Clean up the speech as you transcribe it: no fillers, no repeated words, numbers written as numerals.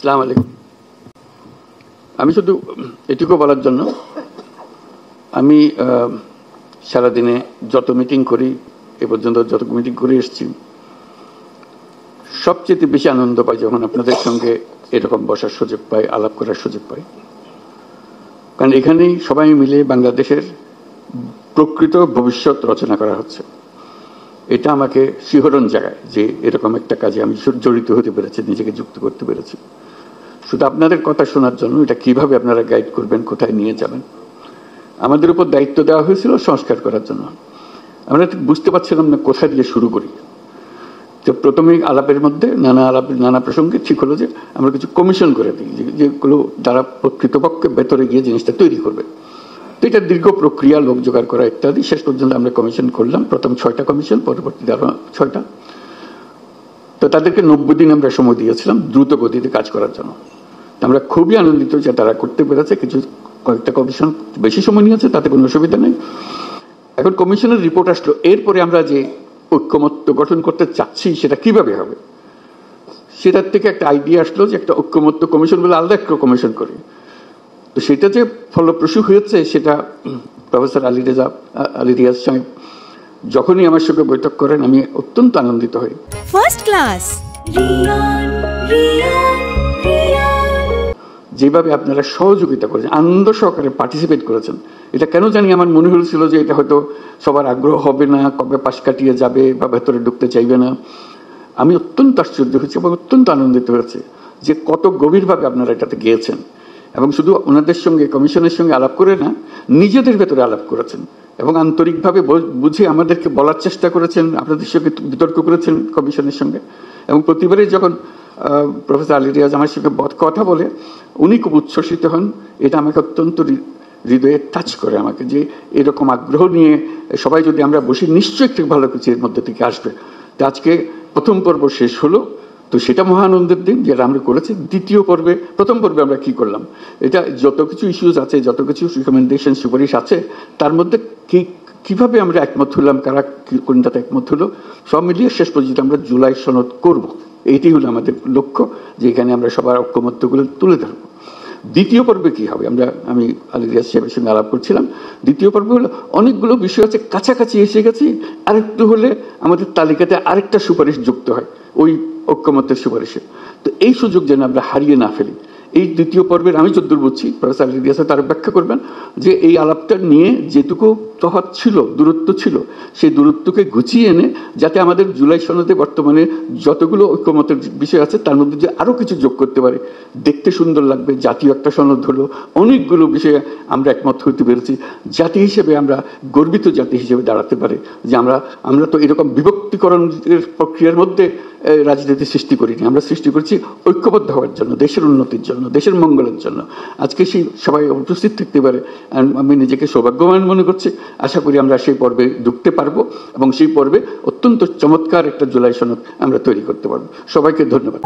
আসসালামু আলাইকুম। আমি শুধু এটুকু বলার জন্য, আমি সারাদিনে যত মিটিং করি, এ পর্যন্ত যত মিটিং করে এসেছি, সবচেয়ে বেশি আনন্দ পাই যখন আপনাদের সঙ্গে এরকম বসার সুযোগ পাই, আলাপ করার সুযোগ পাই। কারণ এখানেই সবাই মিলে বাংলাদেশের প্রকৃত ভবিষ্যৎ রচনা করা হচ্ছে। এটা আমাকে শিহরণ জাগায় যে এরকম একটা কাজে আমি জড়িত হতে পেরেছি, নিজেকে যুক্ত করতে পেরেছি। শুধু আপনাদের কথা শোনার জন্য, এটা কিভাবে আপনারা গাইড করবেন, কোথায় নিয়ে যাবেন। আমাদের উপর দায়িত্ব দেওয়া হয়েছিল সংস্কার করার জন্য। আমরা ঠিক বুঝতে পারছিলাম না কোথা দিয়ে শুরু করি। তো প্রথমেই আলাপের মধ্যে নানা প্রসঙ্গে ঠিক হলো যে আমরা কিছু কমিশন করে দিই, যেগুলো দ্বারা প্রকৃতপক্ষে ভেতরে গিয়ে জিনিসটা তৈরি করবে। তো এটা দীর্ঘ প্রক্রিয়া, লোক জোগাড় করা ইত্যাদি। শেষ পর্যন্ত আমরা কমিশন করলাম, প্রথম 6টা কমিশন, পরবর্তীতে আরো 6টা। তো তাদেরকে 90 দিন আমরা সময় দিয়েছিলাম দ্রুত গতিতে কাজ করার জন্য। আমরা খুবই আনন্দিত যে তারা করতে পেরেছে। কয়েকটা কমিশন বেশি সময় নিয়েছে, তাতে কোনো অসুবিধা নেই। এখন কমিশনের রিপোর্ট আসলো, এরপরে আমরা যে ঐক্যমত্য গঠন করতে চাচ্ছি সেটা কিভাবে হবে, সেটার থেকে একটা আইডিয়া আসলো যে একটা ঐক্যমত্য কমিশন বলে আলাদা একটা কমিশন করি। তো সেটা যে ফলপ্রসূ হয়েছে, সেটা প্রফেসর আলী রিয়াজ সাহেব যখনই আমার সঙ্গে বৈঠক করেন, আমি অত্যন্ত আনন্দিত হই। ফার্স্ট ক্লাস যেভাবে আপনারা সহযোগিতা করেছেন, আনন্দ সহকারে পার্টিসিপেট করেছেন, এটা কেন জানি আমার মনে হয়েছিল যে এটা হয়তো সবার আগ্রহ হবে না, কবে পাশ কাটিয়ে যাবে বা ভেতরে ঢুকতে চাইবে না। আমি অত্যন্ত আশ্চর্য হয়েছি এবং অত্যন্ত আনন্দিত হয়েছে যে কত গভীরভাবে আপনারা এটাতে গিয়েছেন। এবং শুধু ওনাদের সঙ্গে, কমিশনের সঙ্গে আলাপ করে না, নিজেদের ভেতরে আলাপ করেছেন এবং আন্তরিকভাবে বুঝে আমাদেরকে বলার চেষ্টা করেছেন, আপনাদের সঙ্গে বিতর্ক করেছেন কমিশনের সঙ্গে। এবং প্রতিবারই যখন প্রফেসর আলী রিয়াজ আমার সঙ্গে কথা বলে, উনি খুব উচ্ছ্বসিত হন। এটা আমাকে অত্যন্ত হৃদয়ে টাচ করে আমাকে, যে এরকম আগ্রহ নিয়ে সবাই যদি আমরা বসি, নিশ্চয়ই একটু ভালো কিছু এর মধ্যে থেকে আসবে। তো আজকে প্রথম পর্ব শেষ হলো, তো সেটা মহানন্দের দিন যেটা আমরা করেছি। দ্বিতীয় পর্বে, প্রথম পর্বে আমরা কি করলাম, এটা যত কিছু ইস্যুজ আছে, যত কিছু রিকমেন্ডেশন, সুপারিশ আছে, তার মধ্যে কিভাবে আমরা একমত হলাম, কারা কোনটাতে একমত হলো, সব মিলিয়ে শেষ পর্যন্ত আমরা জুলাই সনদ করব। এইটি হলো আমাদের লক্ষ্য, যে এখানে আমরা সবার ঐক্যমত্যগুলো তুলে ধরবো। দ্বিতীয় পর্বে কি হবে, আমি আলী রিয়াজ সাহেবের সঙ্গে আলাপ করছিলাম। দ্বিতীয় পর্বে হলো অনেকগুলো বিষয় আছে, কাছাকাছি এসে গেছি, আরেকটু হলে আমাদের তালিকাতে আরেকটা সুপারিশ যুক্ত হয় ওই ঐক্যমত্যের সুপারিশে। তো এই সুযোগ যেন আমরা হারিয়ে না ফেলি। এই দ্বিতীয় পর্বের আমি যদ্দূর বুঝছি, প্রফেসর আলী রিয়াজ তার ব্যাখ্যা করবেন, যে এই আলাপটা নিয়ে যেটুকু তফাৎ ছিল, দূরত্ব ছিল, সেই দূরত্বকে গুছিয়ে এনে যাতে আমাদের জুলাই সনদে বর্তমানে যতগুলো ঐক্যমতের বিষয় আছে তার মধ্যে যে আরও কিছু যোগ করতে পারে, দেখতে সুন্দর লাগবে। জাতীয় একটা সনদ হলো, অনেকগুলো বিষয়ে আমরা একমত হতে পেরেছি। জাতি হিসেবে আমরা গর্বিত জাতি হিসেবে দাঁড়াতে পারে, যে আমরা তো এরকম বিভক্তিকরণের প্রক্রিয়ার মধ্যে রাজনীতি সৃষ্টি করিনি। আমরা সৃষ্টি করছি ঐক্যবদ্ধ হওয়ার জন্য, দেশের উন্নতির জন্য, দেশের মঙ্গলের জন্য। আজকে সেই সবাই উপস্থিত থাকতে পারে, আমি নিজেকে সৌভাগ্যবান মনে করছি। আশা করি আমরা সেই পর্বে ঢুকতে পারবো এবং সেই পর্বে অত্যন্ত চমৎকার একটা জুলাই সনদ আমরা তৈরি করতে পারবো। সবাইকে ধন্যবাদ।